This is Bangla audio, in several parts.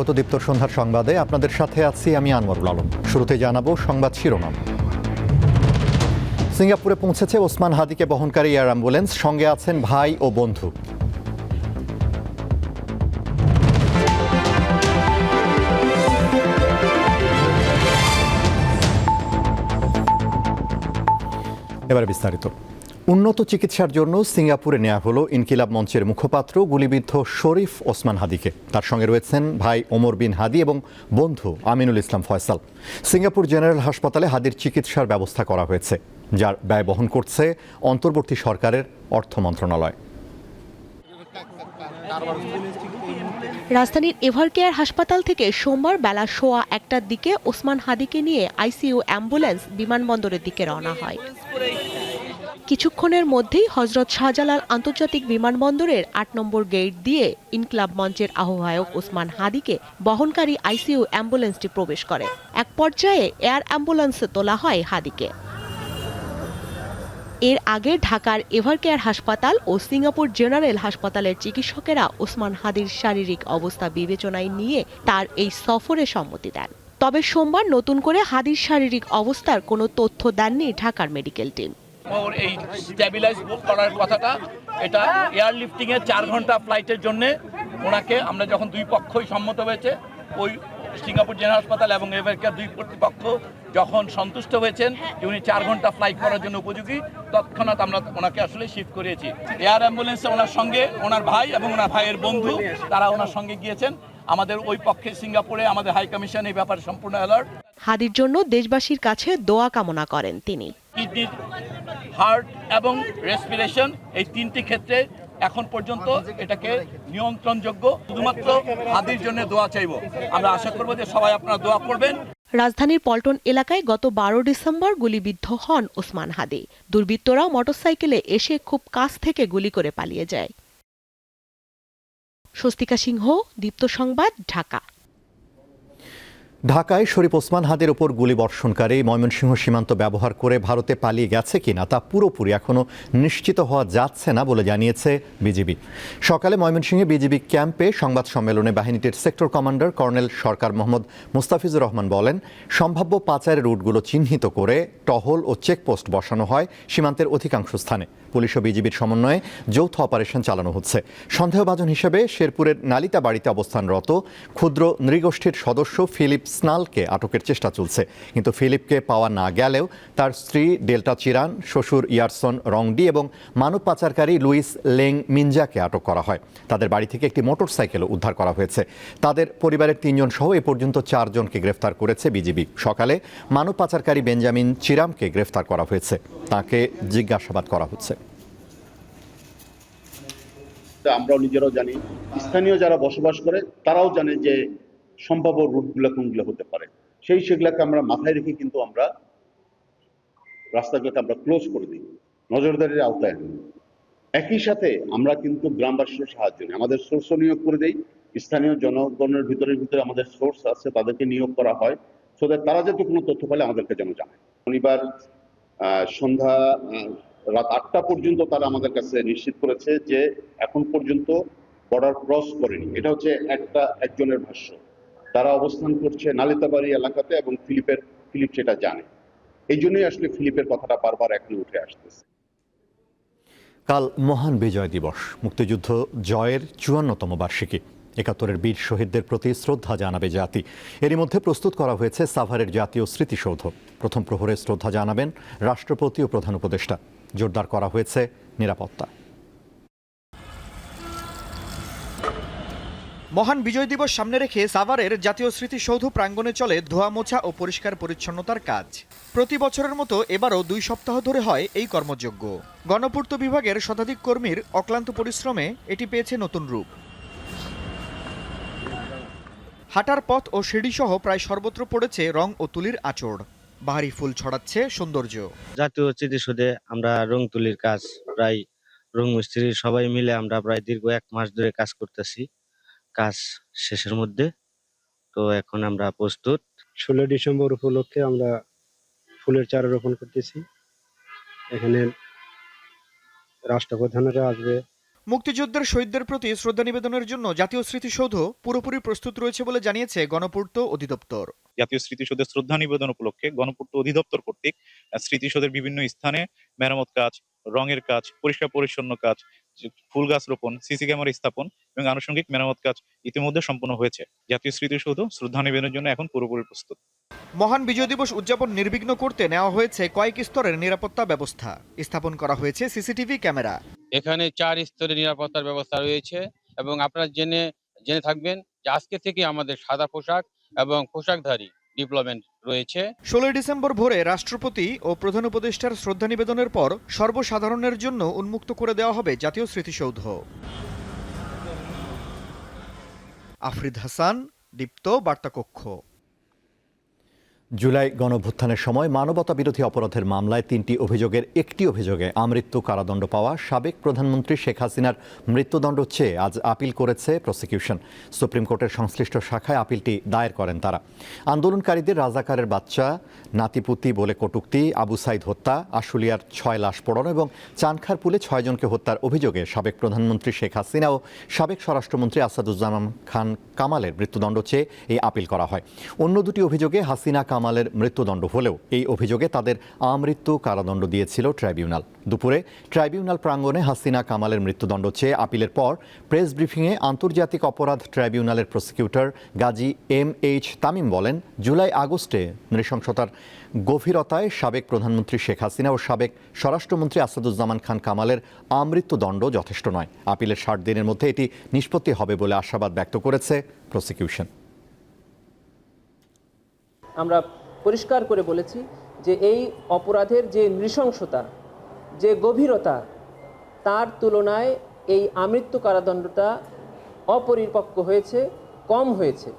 স্বাগত দীপ্ত সন্ধ্যার সংবাদে। আপনাদের সাথে আছি আমি আনোয়ারুল আলম। শুরুতে জানাবো সংবাদ শিরোনাম। সিঙ্গাপুরে পৌঁছেছে ওসমান হাদিকে বহনকারী এয়ার অ্যাম্বুলেন্স, সঙ্গে আছেন ভাই ও বন্ধু। এবারে বিস্তারিত। উন্নত চিকিৎসার জন্য সিঙ্গাপুরে নেওয়া হলো ইনকিলাব মঞ্চের মুখপাত্র গুলিবিদ্ধ শরীফ ওসমান হাদিকে। তার সঙ্গে রয়েছেন ভাই ওমর বিন হাদি এবং বন্ধু আমিনুল ইসলাম ফয়সাল। সিঙ্গাপুর জেনারেল হাসপাতালে হাদির চিকিৎসার ব্যবস্থা করা হয়েছে, যার ব্যয় বহন করছে অন্তর্বর্তী সরকারের অর্থ মন্ত্রণালয়। রাজধানীর এভারকেয়ার হাসপাতাল থেকে সোমবার বেলা 1:15টার দিকে ওসমান হাদিকে নিয়ে আইসিইউ অ্যাম্বুলেন্স বিমানবন্দরের দিকে রওনা হয়। কিছুক্ষণের মধ্যেই হযরত শাহজালাল আন্তর্জাতিক বিমানবন্দরের ৮ নম্বর গেট দিয়ে ইনকিলাব মঞ্চের আহ্বায়ক ওসমান হাদিকে বহনকারী আইসিইউ অ্যাম্বুলেন্সটি প্রবেশ করে। এক পর্যায়ে এয়ার অ্যাম্বুলেন্সে তোলা হয় হাদিকে। এর আগে ঢাকার এভারকেয়ার হাসপাতাল ও সিঙ্গাপুর জেনারেল হাসপাতালের চিকিৎসকেরা ওসমান হাদির শারীরিক অবস্থা বিবেচনায় নিয়ে তার এই সফরে সম্মতি দেন। তবে সোমবার নতুন করে হাদির শারীরিক অবস্থার কোনো তথ্য দেননি ঢাকার মেডিকেল টিম। এই স্ট্যাবিলাইজ করার কথাটা, এটা এয়ারলিফটিং এর 4 ঘন্টা ফ্লাইটের জন্য ওনাকে আমরা যখন দুই পক্ষই সম্মত হয়েছে, ওই সিঙ্গাপুর জেনারেল হাসপাতাল এবং এভারকেয়ার দুই কর্তৃপক্ষ যখন সন্তুষ্ট হয়েছেন যে উনি 4 ঘন্টা ফ্লাইট করার জন্য উপযোগী, তৎক্ষণাৎ আমরা ওনাকে আসলে শিফট করিয়েছি। এয়ার অ্যাম্বুলেন্সে ওনার সঙ্গে ওনার ভাই এবং ওনার ভাইয়ের বন্ধু তারা ওনার সঙ্গে গিয়েছেন। আমাদের ওই পক্ষে সিঙ্গাপুরে আমাদের হাই কমিশন এই ব্যাপারে সম্পূর্ণ অ্যালার্ট। হাদির জন্য দেশবাসীর কাছে দোয়া কামনা করেন তিনি। কিডনি, হার্ট এবং রেসপিরেশন, এই তিনটি ক্ষেত্রে এখন পর্যন্ত এটাকে নিয়ন্ত্রণযোগ্য। শুধুমাত্র হাদির জন্য দোয়া চাইব। আমরা আশা করব যে সবাই আপনারা দোয়া করবেন। রাজধানীর পল্টন এলাকায় গত 12 ডিসেম্বর গুলিবিদ্ধ হন ওসমান হাদি। দুর্বৃত্তরা মোটরসাইকেলে এসে খুব কাছ থেকে গুলি করে পালিয়ে যায়। স্বস্তিকা সিংহ, দীপ্ত সংবাদ, ঢাকা। ঢাকায় শরীফ ওসমান হাদির ওপর গুলিবর্ষণকারী ময়মনসিংহ সীমান্ত ব্যবহার করে ভারতে পালিয়ে গেছে কিনা তা পুরোপুরি এখনও নিশ্চিত হওয়া যাচ্ছে না বলে জানিয়েছে বিজিবি। সকালে ময়মনসিংহে বিজিবি ক্যাম্পে সংবাদ সম্মেলনে বাহিনীটির সেক্টর কমান্ডার কর্নেল সরকার মোহাম্মদ মুস্তাফিজুর রহমান বলেন, সম্ভাব্য পাচারের রুটগুলো চিহ্নিত করে টহল ও চেকপোস্ট বসানো হয় সীমান্তের অধিকাংশ স্থানে। পুলিশ ও বিজিবির সমন্বয়ে যৌথ অপারেশন চালানো হচ্ছে। সন্দেহভাজন হিসেবে শেরপুরের নালিতা বাড়িতে অবস্থানরত ক্ষুদ্র নৃগোষ্ঠীর সদস্য ফিলিপ স্নালকে আটকের চেষ্টা চলছে, কিন্তু ফিলিপকে পাওয়া না গেলেও তার স্ত্রী ডেল্টা চিরান, শ্বশুর ইয়ারসন রংডি এবং মানব পাচারকারী লুইস লেং মিনজাকে আটক করা হয়। তাদের বাড়ি থেকে একটি মোটরসাইকেলও উদ্ধার করা হয়েছে। তাদের পরিবারের 3 জন সহ এ পর্যন্ত 4 জনকে গ্রেফতার করেছে বিজিবি। সকালে মানব পাচারকারী বেঞ্জামিন চিরামকে গ্রেফতার করা হয়েছে, তাকে জিজ্ঞাসাবাদ করা হচ্ছে। আমরাও নিজেরাও জানি, স্থানীয় যারা বসবাস করে তারাও জানে যে সম্ভাব্য রুটগুলো কোনগুলো হতে পারে। সেগুলোকে আমরা মাথায় রেখে কিন্তু আমরা রাস্তাগুলোকে আমরা ক্লোজ করে দিই, নজরদারির আওতায় আনি। একই সাথে আমরা কিন্তু গ্রামবাসীর সাহায্য নিই, আমাদের সোর্সও নিয়োগ করে দেই। স্থানীয় জনগণের ভিতরে আমাদের সোর্স আছে, তাদেরকে নিয়োগ করা হয়, সো দ্যাট তারা যাতে কোনো তথ্য পেলে আমাদেরকে যেন জানায়। শনিবার সন্ধ্যা রাত 8টা পর্যন্ত তারা আমাদের কাছে নিশ্চিত করেছে যে এখন পর্যন্ত বর্ডার ক্রস করেনি। এটা হচ্ছে একজনের ভাষ্য। তারা অবস্থান করছে নালিতাবাড়ি এলাকাতে এবং ফিলিপ সেটা জানে। এই জন্যই আসলে ফিলিপের কথাটা বারবার এখন উঠে আসতেছে। কাল মহান বিজয় দিবস, মুক্তিযুদ্ধ জয়ের 54তম বার্ষিকী। 71-এর বীর শহীদদের প্রতি শ্রদ্ধা জানাবে জাতি। এরই মধ্যে প্রস্তুত করা হয়েছে সাভারের জাতীয় স্মৃতিসৌধ। প্রথম প্রহরে শ্রদ্ধা জানাবেন রাষ্ট্রপতি ও প্রধান উপদেষ্টা। জোরদার করা হয়েছে নিরাপত্তা। মহান বিজয় দিবস সামনে রেখে সাভারের জাতীয় স্মৃতিসৌধ প্রাঙ্গণে চলে ধোয়া মোছা ও পরিষ্কার পরিচ্ছন্নতার কাজ। প্রতি বছরের মতো এবারও 2 সপ্তাহ ধরে হয় এই কর্মযজ্ঞ। গণপূর্ত বিভাগের শতাধিক কর্মীর অক্লান্ত পরিশ্রমে এটি পেয়েছে নতুন রূপ। হাঁটার পথ ও সিঁড়িসহ প্রায় সর্বত্র পড়েছে রং ও তুলির আঁচড়। বাহারি ফুল ছড়াচ্ছে সৌন্দর্য। জাতীয় স্মৃতিসৌধে আমরা রং তুলির কাজ, প্রায় রং মিস্ত্রি সবাই মিলে আমরা প্রায় দীর্ঘ 1 মাস ধরে কাজ করতেছি। কাজ শেষের মধ্যে, তো এখন আমরা প্রস্তুত। 16 ডিসেম্বর উপলক্ষে আমরা ফুলের চারা রোপণ করতেছি। এখানে রাষ্ট্রপ্রধানেরা আসবে। মুক্তিযুদ্ধের শহীদদের প্রতি শ্রদ্ধা নিবেদনের জন্য জাতীয় স্মৃতিসৌধ পুরোপুরি প্রস্তুত রয়েছে বলে জানিয়েছে গণপূর্ত অধিদপ্তর। জাতীয় স্মৃতিসৌধের শ্রদ্ধা নিবেদন উপলক্ষে গণপূর্ত অধিদপ্তর কর্তৃক স্মৃতিসৌধের বিভিন্ন স্থানে মেরামত কাজ, রঙের কাজ, পরিষ্কার পরিচ্ছন্ন কাজ, ফুল গাছ রোপণ, সিসি ক্যামেরা স্থাপন এবং আনুষঙ্গিক মেরামত কাজ ইতিমধ্যে সম্পন্ন হয়েছে। জাতীয় স্মৃতিসৌধ শ্রদ্ধা নিবেদনের জন্য এখন পুরোপুরি প্রস্তুত। মহান বিজয় দিবস উদযাপন নির্বিঘ্ন করতে নেওয়া হয়েছে কয়েক স্তরের নিরাপত্তা ব্যবস্থা। স্থাপন করা হয়েছে সিসিটিভি ক্যামেরা। এখানে 4 স্তরের নিরাপত্তার ব্যবস্থা রয়েছে এবং আপনারা জেনে থাকবেন যে আজকে থেকে আমাদের সাদা পোশাক এবং পোশাকধারী ডিপ্লয়মেন্ট রয়েছে। 16 ডিসেম্বর ভোরে রাষ্ট্রপতি ও প্রধান উপদেষ্টার শ্রদ্ধা নিবেদনের পর সর্বসাধারণের জন্য উন্মুক্ত করে দেওয়া হবে জাতীয় স্মৃতিসৌধ। আফরিদ হাসান, দীপ্ত বার্তা কক্ষ। জুলাই গণঅভ্যুত্থানের সময় মানবতা বিরোধী অপরাধের মামলায় 3টি অভিযোগের একটি অভিযোগে আমৃত্যু কারাদণ্ড পাওয়া সাবেক প্রধানমন্ত্রী শেখ হাসিনার মৃত্যুদণ্ড চেয়ে আজ আপিল করেছে প্রসিকিউশন। সুপ্রিম কোর্টের সংশ্লিষ্ট শাখায় আপিলটি দায়ের করেন তারা। আন্দোলনকারীদের রাজাকারের বাচ্চা, নাতিপুতি বলে কটূক্তি, আবু সাইদ হত্যা, আশুলিয়ার 6 লাশ পোড়ানো এবং চানখারপুলে 6 জনকে হত্যার অভিযোগে সাবেক প্রধানমন্ত্রী শেখ হাসিনা ও সাবেক স্বরাষ্ট্রমন্ত্রী আসাদুজ্জামান খান কামালের মৃত্যুদণ্ড চেয়ে এই আপিল করা হয়। অন্য দুটি অভিযোগে হাসিনা কামালের মৃত্যুদণ্ড হলেও এই অভিযোগে তাদের আমৃত্যু কারাদণ্ড দিয়েছিল ট্রাইব্যুনাল। দুপুরে ট্রাইব্যুনাল প্রাঙ্গণে হাসিনা কামালের মৃত্যুদণ্ড চেয়ে আপিলের পর প্রেস ব্রিফিংয়ে আন্তর্জাতিক অপরাধ ট্রাইব্যুনালের প্রসিকিউটর গাজী MH তামিম বলেন, জুলাই আগস্টে নৃশংসতার গভীরতায় সাবেক প্রধানমন্ত্রী শেখ হাসিনা ও সাবেক স্বরাষ্ট্রমন্ত্রী আসাদুজ্জামান খান কামালের আমৃত্যুদণ্ড যথেষ্ট নয়। আপিলের 60 দিনের মধ্যে এটি নিষ্পত্তি হবে বলে আশাবাদ ব্যক্ত করেছে প্রসিকিউশন। আমরা পরিষ্কার করে বলেছি যে এই অপরাধের যে নৃশংসতা, যে গভীরতা, তার তুলনায় এই আমৃত্যু কারাদণ্ডটা অপরিপক্ক হয়েছে, কম হয়েছে।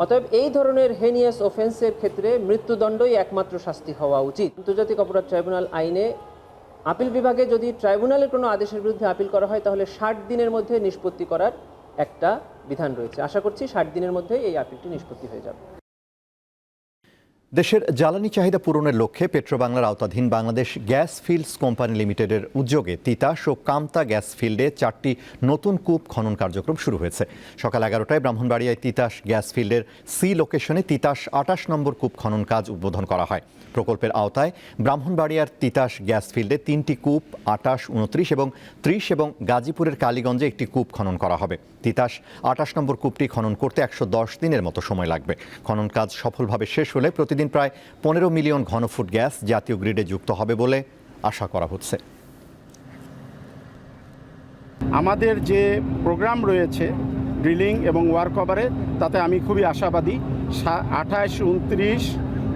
অতএব এই ধরনের হেনিয়াস অফেন্সের ক্ষেত্রে মৃত্যুদণ্ডই একমাত্র শাস্তি হওয়া উচিত। আন্তর্জাতিক অপরাধ ট্রাইব্যুনাল আইনে আপিল বিভাগে যদি ট্রাইব্যুনালের কোনো আদেশের বিরুদ্ধে আপিল করা হয় তাহলে 60 দিনের মধ্যে নিষ্পত্তি করার একটা বিধান রয়েছে। আশা করছি 60 দিনের মধ্যে এই আপিলটি নিষ্পত্তি হয়ে যাবে। দেশের জ্বালানি চাহিদা পূরণের লক্ষ্যে পেট্রোবাংলার আওতাধীন বাংলাদেশ গ্যাস ফিল্ডস কোম্পানি লিমিটেডের উদ্যোগে তিতাস ও কামতা গ্যাস ফিল্ডে 4টি নতুন কূপ খনন কার্যক্রম শুরু হয়েছে। সকাল 11টায় ব্রাহ্মণবাড়িয়ায় তিতাস গ্যাস ফিল্ডের সি লোকেশনে তিতাস 28 নম্বর কূপ খনন কাজ উদ্বোধন করা হয়। প্রকল্পের আওতায় ব্রাহ্মণবাড়িয়ার তিতাস গ্যাস ফিল্ডে 3টি কূপ 28, 29 এবং 30 এবং গাজীপুরের কালীগঞ্জে একটি কূপ খনন করা হবে। তিতাস 28 নম্বর কূপটি খনন করতে 110 দিনের মতো সময় লাগবে। খনন কাজ সফলভাবে শেষ হলে প্রতিদিন প্রায় 15 মিলিয়ন ঘনফুট গ্যাস জাতীয় গ্রিডে যুক্ত হবে বলে আশা করা হচ্ছে। আমাদের যে প্রোগ্রাম রয়েছে ড্রিলিং এবং ওয়ার্ক ওভারে, তাতে আমি খুবই আশাবাদী। 28, 29,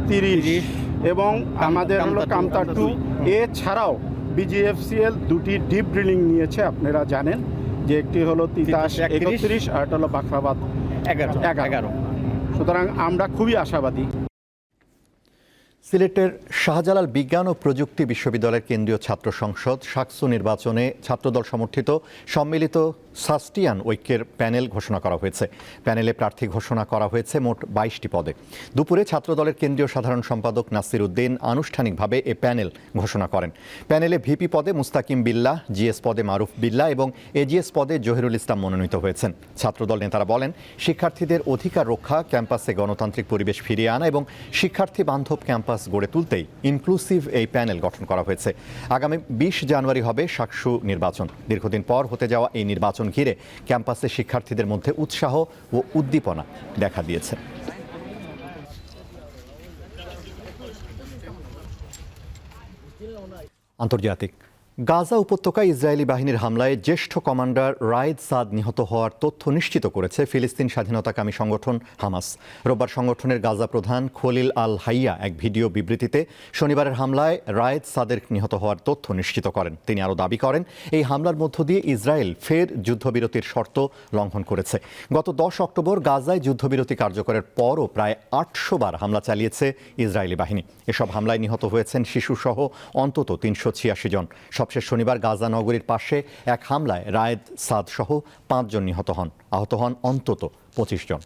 30 এবং আমাদের হলো কামতা 2 এছাড়াও BGFCL 2টি ডিপ ড্রিলিং নিয়েছে। আপনারা জানেন যে একটি হলো তিতাস 31 আর একটা হলো বাখরাবাদ 11। সুতরাং আমরা খুবই আশাবাদী। সিলেটের শাহজালাল বিজ্ঞান ও প্রযুক্তি বিশ্ববিদ্যালয়ের কেন্দ্রীয় ছাত্র সংসদ শাকসু নির্বাচনে ছাত্রদল সমর্থিত সম্মিলিত সাস্টিয়ান ঐক্যের প্যানেল ঘোষণা করা হয়েছে। প্যানেলে প্রার্থী ঘোষণা করা হয়েছে মোট 22টি পদে। দুপুরে ছাত্রদলের কেন্দ্রীয় সাধারণ সম্পাদক নাসির উদ্দিন আনুষ্ঠানিকভাবে এ প্যানেল ঘোষণা করেন। প্যানেলে ভিপি পদে মুস্তাকিম বিল্লাহ, জিএস পদে মারুফ বিল্লাহ এবং এজিএস পদে জহিরুল ইসলাম মনোনীত হয়েছেন। ছাত্রদল নেতারা বলেন, শিক্ষার্থীদের অধিকার রক্ষা, ক্যাম্পাসে গণতান্ত্রিক পরিবেশ ফিরিয়ে আনা এবং শিক্ষার্থী বান্ধব ক্যাম্পাস গড়ে তুলতেই ইনক্লুসিভ এই প্যানেল গঠন করা হয়েছে। আগামী 20 জানুয়ারি হবে শাকসু নির্বাচন। দীর্ঘদিন পর হতে যাওয়া এই নির্বাচন ঘিরে ক্যাম্পাসে শিক্ষার্থীদের মধ্যে উৎসাহ ও উদ্দীপনা দেখা দিয়েছে। আন্তর্জাতিক গাজা উপত্যকায় ইসরায়েলি বাহিনীর হামলায় জ্যেষ্ঠ কমান্ডার রায়েদ সাদ নিহত হওয়ার তথ্য নিশ্চিত করেছে ফিলিস্তিন স্বাধীনতাকামী সংগঠন হামাস। রোববার সংগঠনের গাজা প্রধান খলিল আল হাইয়া এক ভিডিও বিবৃতিতে শনিবারের হামলায় রায়েদ সাদের নিহত হওয়ার তথ্য নিশ্চিত করেন। তিনি আরও দাবি করেন, এই হামলার মধ্য দিয়ে ইসরায়েল ফের যুদ্ধবিরতির শর্ত লঙ্ঘন করেছে। গত 10 অক্টোবর গাজায় যুদ্ধবিরতি কার্যকরের পরও প্রায় 800 বার হামলা চালিয়েছে ইসরায়েলি বাহিনী। এসব হামলায় নিহত হয়েছেন শিশুসহ অন্তত 386 জন। সবশেষ শনিবার গাজা নগরীর পাশে এক হামলায় রায়েদ সাদ সহ 5 জন নিহত হন। আহত হন অন্তত 25 জন।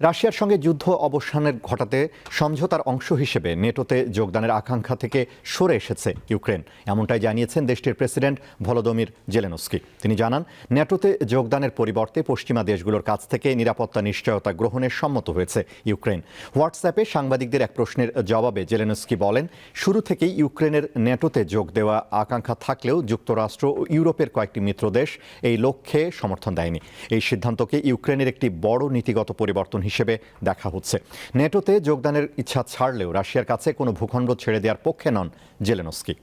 রাশিয়ার সঙ্গে যুদ্ধ অবসানের ঘটাতে সমঝোতার অংশ হিসেবে নেটোতে যোগদানের আকাঙ্ক্ষা থেকে সরে এসেছে ইউক্রেন, এমনটাই জানিয়েছেন দেশটির প্রেসিডেন্ট ভলোদমির জেলেনস্কি। তিনি জানান, নেটোতে যোগদানের পরিবর্তে পশ্চিমা দেশগুলোর কাছ থেকে নিরাপত্তা নিশ্চয়তা গ্রহণে সম্মত হয়েছে ইউক্রেন। হোয়াটসঅ্যাপে সাংবাদিকদের এক প্রশ্নের জবাবে জেলেনস্কি বলেন, শুরু থেকেই ইউক্রেনের নেটোতে যোগ দেওয়া আকাঙ্ক্ষা থাকলেও যুক্তরাষ্ট্র ও ইউরোপের কয়েকটি মিত্র দেশ এই লক্ষ্যে সমর্থন দেয়নি। এই সিদ্ধান্তকে ইউক্রেনের একটি বড় নীতিগত পরিবর্তন হিসেবে দেখা হচ্ছে। নেটোতে যোগদানের ইচ্ছা ছাড়লেও রাশিয়ার কাছে কোনো ভূখণ্ড ছেড়ে দেওয়ার পক্ষে নন জেলেনস্কি।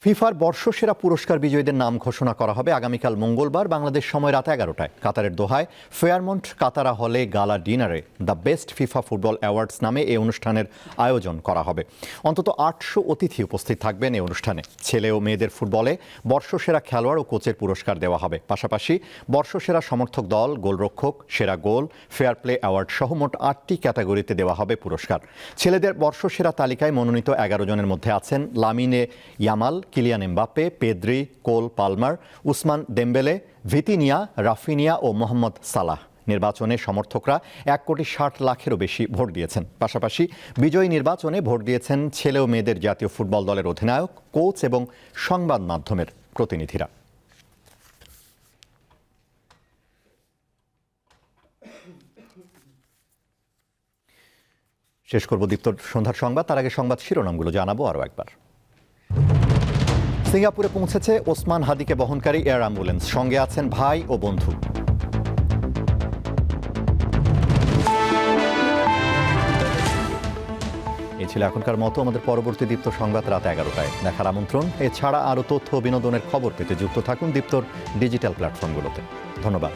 ফিফার বর্ষসেরা পুরস্কার বিজয়ীদের নাম ঘোষণা করা হবে আগামীকাল মঙ্গলবার বাংলাদেশ সময় রাত 11টায় কাতারের দোহায় ফেয়ারমন্ট কাতারা হলে গালা ডিনারে the best FIFA football awards নামে এই অনুষ্ঠানের আয়োজন করা হবে। অন্তত 800 অতিথি উপস্থিত থাকবেন এই অনুষ্ঠানে। ছেলে ও মেয়েদের ফুটবলে বর্ষসেরা খেলোয়াড় ও কোচের পুরস্কার দেওয়া হবে। পাশাপাশি বর্ষসেরা সমর্থক দল, গোলরক্ষক, সেরা গোল, ফেয়ার প্লে অ্যাওয়ার্ড সহ মোট 8টি ক্যাটাগরিতে দেওয়া হবে পুরস্কার। ছেলেদের বর্ষসেরা তালিকায় মনোনীত 11 জনের মধ্যে আছেন Lamine Yamal, Kylian Mbappe, Pedri, Cole Palmer, Ousmane Dembele, Vitinha, Raphinha ও মোহাম্মদ সালাহ। নির্বাচনে সমর্থকরা 1,60,00,000-এরও বেশি ভোট দিয়েছেন। পাশাপাশি বিজয়ী নির্বাচনে ভোট দিয়েছেন ছেলে ও মেয়েদের জাতীয় ফুটবল দলের অধিনায়ক, কোচ এবং সংবাদ মাধ্যমের প্রতিনিধিরা। শেষ করব দীপ্তর সন্ধ্যার সংবাদ, তার আগে সংবাদ শিরোনামগুলো জানাবো আরও একবার। সিঙ্গাপুরে পৌঁছেছে ওসমান হাদিকে বহনকারী এয়ার অ্যাম্বুলেন্স, সঙ্গে আছেন ভাই ও বন্ধু। এই ছিল এখনকার মতো। আমাদের পরবর্তী দীপ্ত সংবাদ রাত 11টায় দেখার আমন্ত্রণ। এছাড়া আরও তথ্য ও বিনোদনের খবর পেতে যুক্ত থাকুন দীপ্তর ডিজিটাল প্ল্যাটফর্মগুলোতে। ধন্যবাদ।